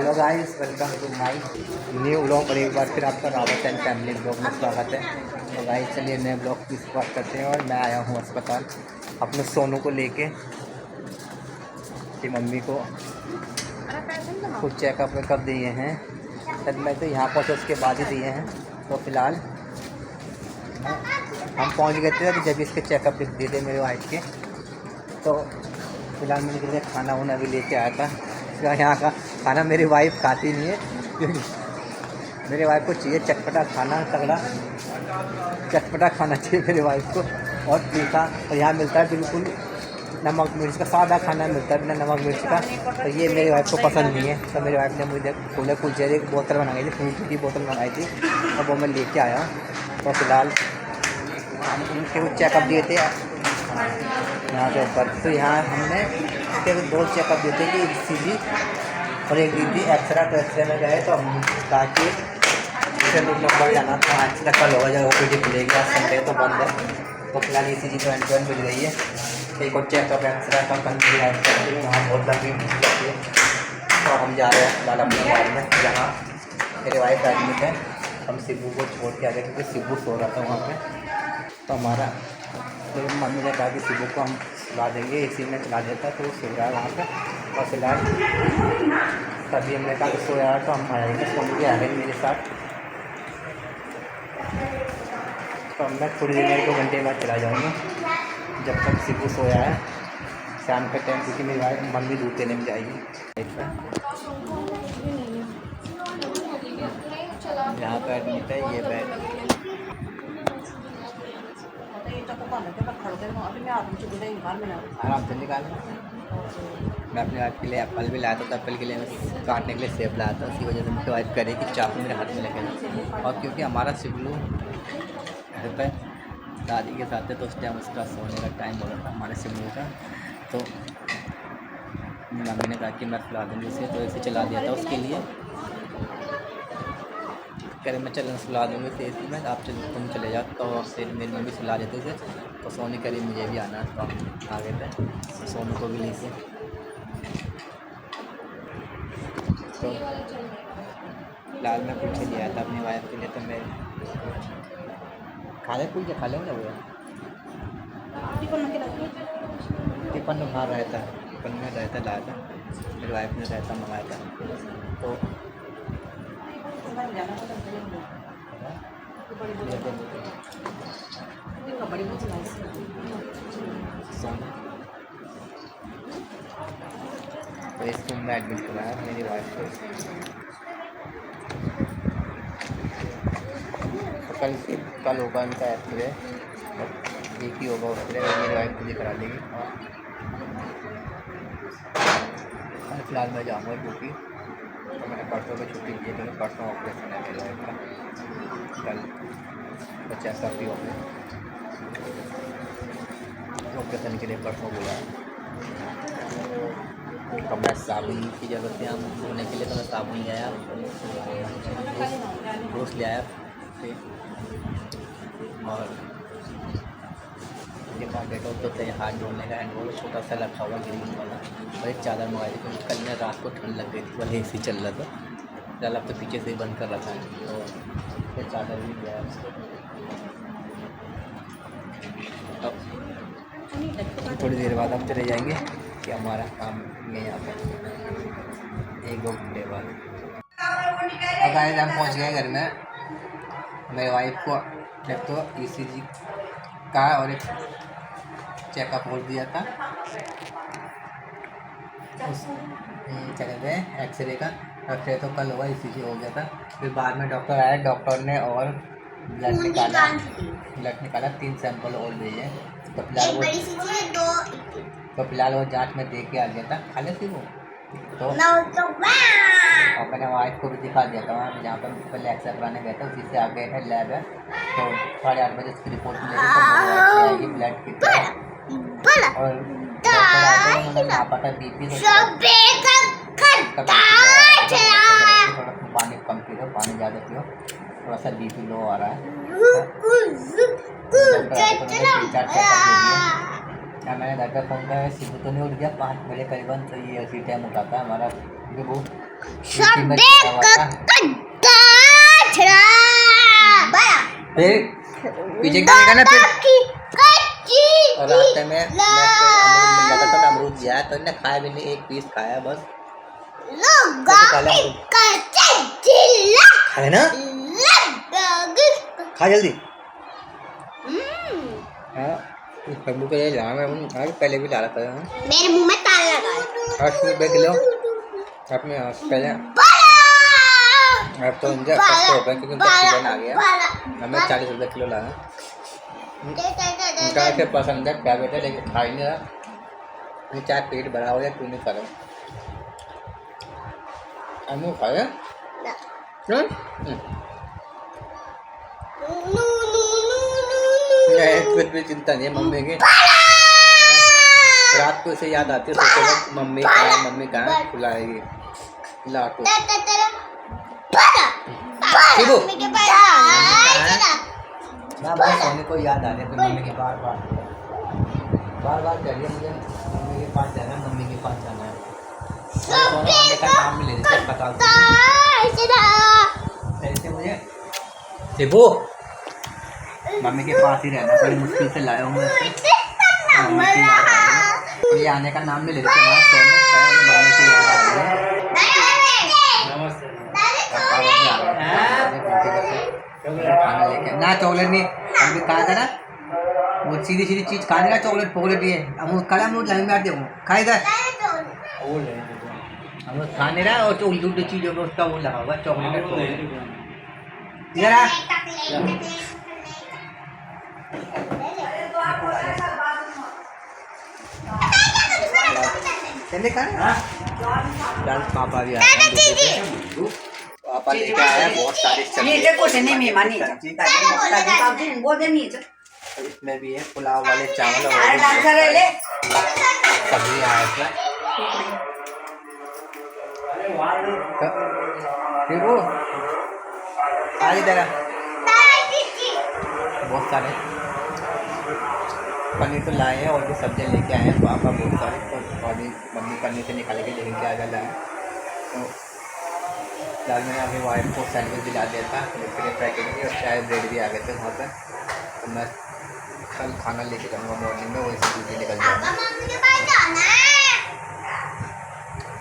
Hello guys, welcome to my new blog. और एक बार फिर आपका रावत एंड फैमिली ब्लॉग में स्वागत है। तो गाइस चलिए नए ब्लॉग की शुरुआत करते हैं। और मैं आया हूँ अस्पताल अपने सोनू को लेके कि मम्मी को कुछ चेकअप वेकअप दिए हैं। तब मैं तो यहाँ पहुँचा उसके बाद ही दिए हैं। तो फिलहाल हम पहुँच गए थे तो जब इसके चेकअप लिख दिए थे मेरे वाइफ के। तो फिलहाल मैंने के लिए खाना वाना भी लेके आया था। यहाँ का खाना मेरी वाइफ खाती नहीं है क्योंकि मेरे वाइफ को चाहिए चटपटा खाना, तगड़ा चटपटा खाना चाहिए मेरी वाइफ को। और तीखा और यहाँ मिलता है बिल्कुल नमक मिर्च का, सादा खाना मिलता है बिना नमक मिर्च का। तो ये मेरी वाइफ को पसंद नहीं है। तो मेरी वाइफ ने मुझे खुले कुलचे की बोतल बनाई थी, फ्रूटी की बोतल बनाई थी और वो मैं लेके आया। तो फिलहाल उनके कुछ चेकअप दिए थे यहाँ के ऊपर। तो यहाँ हमने उसके 2 चेकअप दिए थे कि ECG और एक दी थी एक्सरा। तो एक्सरे में गए तो हम ताकि फिर नंबर जाना था। आज तक कल होगा जब OPD खुलेगी, आज संडे तो बंद है। तो फिलहाल ECG तो एंट्रेंस मिल गई है। एक और चेकअप एक्सरा का कल मिल वहाँ बहुत लंबी लगती है। तो हम जा रहे हैं फिलहाल अपने घर में जहाँ मेरे वाइफ एडमिट है। हम शिबू को छोड़ के आ गए क्योंकि शिबू सो रहा था वहाँ पर। तो हमारा तो मम्मी ने कहा कि शिबू को हम चला देंगे, AC में चला देता तो वो सो रहा है वहाँ पर। और फिलहाल तभी हमने कहा कि सोया तो हम आएंगे, सोने के आ गए मेरे साथ। तो मैं थोड़ी देर 2 घंटे बाद चला जाऊँगा जब तक शिबू सोया है शाम के टाइम, क्योंकि मेरी वाइफ मम्मी दूध लेने में जाएगी। यहाँ पर एडमिट है ये बैग। आराम से निकाल। मैं अपने वाइफ के लिए एप्पल भी लाया था। तो एप्पल के लिए मैं काटने के लिए सेब लाया था। उसी वजह से मुझे वाइफ करे कि चाकू मेरे हाथ में लगे। और क्योंकि हमारा शिबलू घर पर दादी के साथ है तो उस टाइम उसका सोने का टाइम हो रहा था हमारे शिबलू का। तो मम्मी ने कहा कि मैं खिला दूँगी उसे, तो इसे चला दिया था उसके लिए। कह मैं चल सुला दूँगी तो AC में आप तुम चले जाओ। तो फिर मेरी मम्मी सुला देते थे। तो सोने करीब मुझे भी आना, तो हम आ गए थे सोनू को भी लेके। तो फिलहाल मैं कुछ ले आया था अपनी वाइफ के लिए। तो मैं खा ले कुछ खा लेंगे वो टिफन में बाहर रहता है, टिफन में रहता लाया था मेरी वाइफ ने रहता मंगाया था। तो तो इस रूम में एडमिट कराया मेरी वाइफ को। तो कल होगा उनका एक्सरे और एक ही होगा एक्सरे, मेरी वाइफ को भी करा देगी। और फिलहाल मैं जाऊँगा क्योंकि तो मैंने परसों में छुट्टी की है। तो परसों ऑपरेशन है मेरे वाइफ का, कल तो चेकअप भी हो गया। ऑपरेशन के लिए परसों बोला है। तो मैं साबुन की ज़रूरत है हम धोने के लिए। तो मैं साबुन ले आया, ब्रश ले आया फिर और ये पैकेट होता है हाथ धोने का हैंड वॉश छोटा सा रखा हुआ ग्रीन वाला। और एक चादर मंगाई थी क्योंकि कल मैं रात को ठंड लग गई थी, वही AC चल रहा था। फिलहाल अब तो पीछे से ही बंद कर रखा है। तो फिर चादर भी दिया उसको। अब थोड़ी देर बाद हम चले जाएंगे कि हमारा काम में यहाँ पर 1-2 घंटे बाद। अब गाइस हम पहुँच गए घर में। मेरी वाइफ को एक तो ECG का और एक चेकअप हो दिया था उस क्या कहते हैं एक्सरे का। एक्सरे तो कल हुआ, ECG हो गया था। फिर बाद में डॉक्टर आया, डॉक्टर ने और ब्लड निकाला 3 सैंपल और दिए। तो फिलहाल वो जांच में दे के आ गया था। खा लेती वो तो और मैंने वाइफ को भी दिखा दिया था वहाँ जहाँ पर पहले एक्सरे कराने गया था। उसी से आगे है लैब है। तो 8:30 बजे उसकी रिपोर्ट मिलेगी तो आएगी ब्लड की और डॉक्टर नापा था BP। थोड़ा पानी कम पियो, पानी ज़्यादा पियो, थोड़ा सा BP लो आ रहा है। क्या मैंने घर पर फ़ोन किया, शिबू तो नहीं उठ गया 5 बजे करीबन। तो ये उसी टाइम उठाता है हमारा शिबू। फिर पीछे जाएगा ना फिर। और रास्ते में अमरूद मिल जाता तो मैं अमरूद दिया तो इन्हें खाया भी नहीं, एक पीस खाया बस। खा लेना, खा जल्दी। हाँ कब्बू को ये लाया मैं पहले भी ला रहा था। मेरे मुंह में ताला लगा है। 8 रुपये किलो अपने पहले। अब तो इनका सस्ते हो गए क्योंकि उनका सीजन आ गया। हमें 40 रुपये किलो लाया। उनका ऐसे पसंद है क्या बेटा, लेकिन खा ही नहीं रहा। चाहे पेट भरा हो या क्यों नहीं खा रहा। अमू खाया कुछ भी चिंता नहीं है मम्मी की। रात को इसे याद आती है, सोचेगा मम्मी कहाँ खिलाएगी, खिला को। सोने को याद आ रही है मम्मी के बार बार कह रही है मुझे मम्मी के पास जाना है, मम्मी के पास जाना है। सोने का नाम भी ले देते बता ऐसे मुझे शिबू मम्मी के पास ही रहना, बड़ी मुश्किल से लाया हूँ मैं। ये आने का नाम नहीं ले देते वहाँ सोने मम्मी से याद आ रही है। खाना लेके ना चॉकलेट नहीं, अभी कहा था ना वो सीधी चीज़ खाने का चॉकलेट पॉकलेट ये अमूल कल अमूल लंबी मार दे खाए इधर हम खा नहीं रहा। और जो उल्टी चीज़ों में उसका वो लगा हुआ चॉकलेट इधर आ। चले पापा भी आए, पापा लेके आया बहुत सारी इसमें भी है पुलाव वाले चावल सब्जी आया था। वो आज इधर बहुत सारे पनीर तो लाए हैं और भी सब्जियाँ लेके आए हैं पापा बहुत सारे। तो और भी मम्मी पनीर से निकाल के लेके आ गया लाए। तो फिलहाल मैंने अभी वाइफ को सैंडविच दिला दिया था उसके लिए पैकेट भी, और चाय ब्रेड भी आ गए थे वहाँ पर। तो मैं कल खाना लेके जाऊँगा मॉर्निंग में, वही से ड्यूटी निकल जाऊँगा।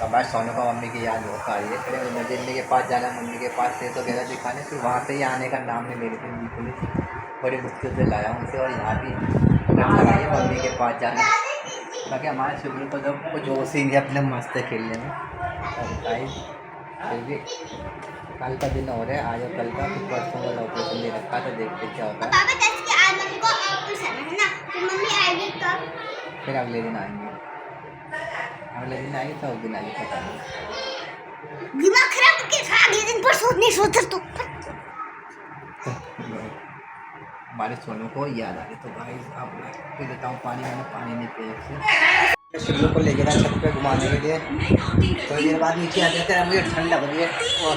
तो मैं सोने को मम्मी की याद बहुत आ रही है। फिर मम्मी के पास जाना, मम्मी के पास से तो गया दिखाने, फिर वहाँ से ही आने का नाम नहीं ले रही थी बिल्कुल ही। बड़ी मुश्किल से लाया हूँ उसे, और यहाँ भी लगाइए मम्मी के पास जाना। बाकी हमारे शुरू को जब कुछ जो सीन है अपने मस्त है खेलने में। और फिर भी कल का दिन हो रहा है, आज और कल का फिर परसों वाला ऑपरेशन ले रखा था, देखते क्या होता है। फिर अगले दिन आएंगे, अगले दिन आएंगे तो उस दिन आएंगे पता नहीं। दिमाग खराब करके अगले दिन पर सोचने सोचते तो हमारे सोनू को याद आ रही। तो गाइस अब पी देता हूँ पानी, मैंने पानी नहीं पिया से। शिवलू को लेकर आया छत पे घुमाने के लिए। थोड़ी देर बाद नीचे आ जाते हैं, मुझे ठंड लग रही है और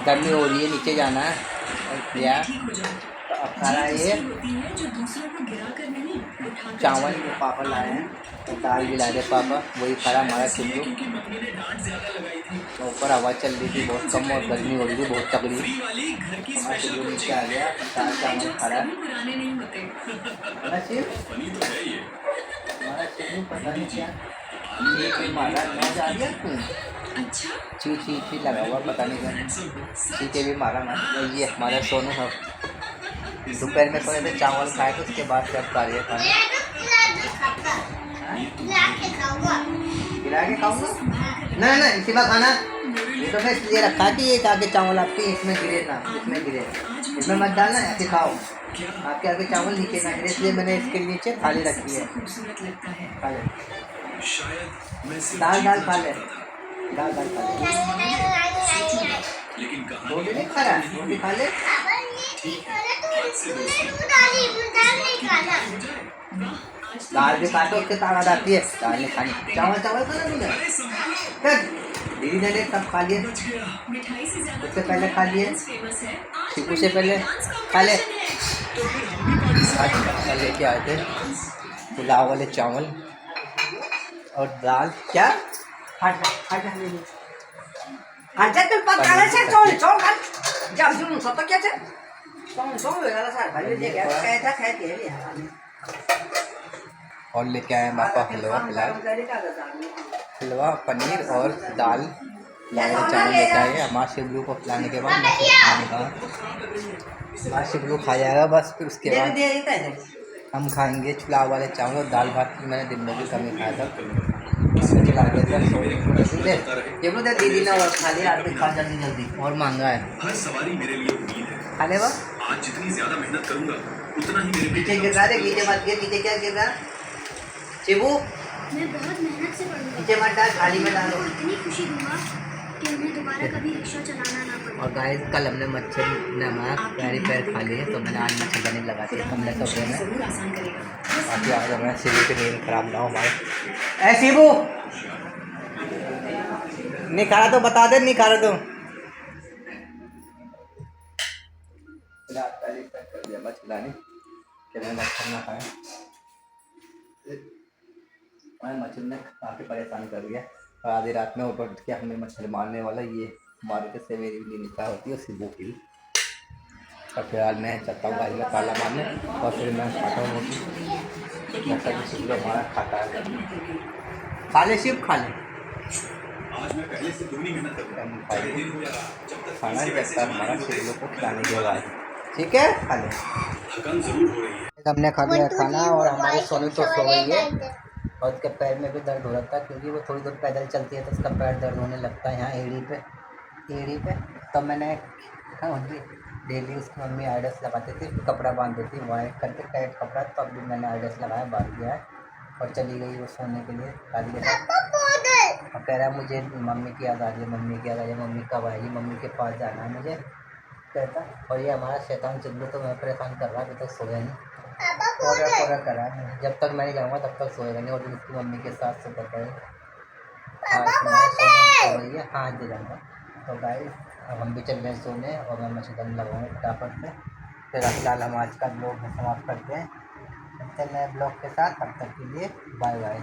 गर्मी हो रही है, नीचे जाना है। और क्या तो अब खा रहा है ये चावल जो पापा लाए हैं, तो दाल भी लाए थे पापा, वही खा रहा हमारा शिवलू। तो ऊपर हवा चल रही थी बहुत कम और गर्मी हो रही थी बहुत तगड़ी। हमारा शिवलू नीचे आ गया, दाल चावल खा रहा है। हमारा शिवलू पता नहीं क्या मारा नौज आ गया क्यों, ची लगा हुआ पता नहीं क्या, चीखे भी मारा ना। ये हमारा सोनू है, दोपहर में थोड़े से चावल खाए तो उसके बाद सब खा रही है खाना। गिरा के खाऊंगा ना इसी बात खाना। ये तो मैं इसलिए रखा कि ये आगे चावल आपके इसमें गिरे ना, इसमें मत डालना, ऐसे खाओ आपके आगे चावल नीचे ना गिरे, इसलिए मैंने इसके नीचे थाली रखी है। खा ले दाल खा ले, दाल खा ले। रोटी नहीं खा रहा, रोटी खा ले। दाल भी खाते उससे ताकत आती है, दाल नहीं खानी। चावल खाना तुझे दीदी ने सब खा लिए, उससे पहले खा लिए, शिकू से पहले खा ले। आज लेके आए थे पुलाव वाले चावल और दाल। क्या Kancet tuh pas kalah saya cowok kan jam sebelum soto क्या चे cowok वेला सर भाई ये क्या कहता कहते हैं यार और लेके आए पापा हलवा फिलहाल, हलवा पनीर और दाल लाए चावल लेके आए हमारे शिवलू को खिलाने के बाद हमारा शिवलू खा जाएगा बस। फिर उसके बाद हम खाएंगे पुलाव वाले चावल और दाल भात। मैंने दिन में भी कमी खाया था दीदी ने और खा लिया। आप खा जल्दी जल्दी और मांगा है हर सवारी मेरे लिए उम्मीद है। खा ले बा। आज जितनी ज्यादा मेहनत करूंगा उतना ही मेरे पीछे गिर रहा है, पीछे मत गिर। पीछे क्या गिर रहा है शिबू? मैं बहुत मेहनत से पढ़ूंगा। पीछे मत डाल, थाली में डालो। आपको इतनी खुशी दूंगा कि उन्हें दोबारा कभी रिक्शा चलाना ना पड़े। और गाइस कल हमने मच्छर ने हमारा पैर खा लिए, तो मैंने आज मच्छरदानी लगा दी हमने कपड़े में। बाकी आज हमारे शिबू की नींद खराब ना हो हमारे। ऐ शिबू नहीं खा रहा तो बता दे, नहीं खा रहा तो मच्छरदानी मच्छर ना खाए। मच्छर ने काफ़ी परेशान कर दिया और आधी रात में ऊपर उठ के हमें मच्छर मारने वाला ये मारने से मेरी भी निकाह होती है शिबू की भी। और फिलहाल मैं चलता हूँ गाड़ी में ताला मारने और फिर मैं खाता हूँ रोटी। जैसा कि शिबू हमारा खाता है। खा ले शिव, खा ले। आज मैं पहले से दुगनी मेहनत करूंगा। चाहे दिन हो या रात, जब तक खाना ही रहता है हमारा शिबू को खिलाने के बाद। ठीक है, खा ले। थकान जरूर हो रही है। हमने खा लिया खाना और हमारी सोनू तो सो गई है और उसके पैर में भी दर्द हो रहा था क्योंकि वो थोड़ी दूर पैदल चलती है तो उसका पैर दर्द होने लगता है यहाँ एड़ी पे। तो मैंने डेली उसकी मम्मी आइडस लगाती थी, कपड़ा बांध देती वाइट करके टाइट कपड़ा। तो अब भी मैंने आइडस लगाया, बांध दिया है और चली गई वो सोने के लिए दादी के साथ। और कह रहा है मुझे मम्मी की याद आ रही है, मम्मी की याद आ रही है, मम्मी कब आएगी, मम्मी के पास जाना है मुझे कहता। और ये हमारा शैतान चिल्लू तो मैं परेशान कर रहा है, अभी तक सोया नहीं। पूरा कर रहा है, जब तक मैं नहीं जाऊँगा तब तक सोएगा नहीं। और दिन उसकी मम्मी के साथ सोता है। हाँ दे जाऊँगा। तो गाइस अब हम भी चल रहे हैं सोने और मैं मच्छरदानी लगाऊँगा फटाफट से। फिर फिलहाल हम आज का ब्लॉग समाप्त करते हैं। चलते हैं नए ब्लॉग के साथ, तब तक के लिए बाय बाय।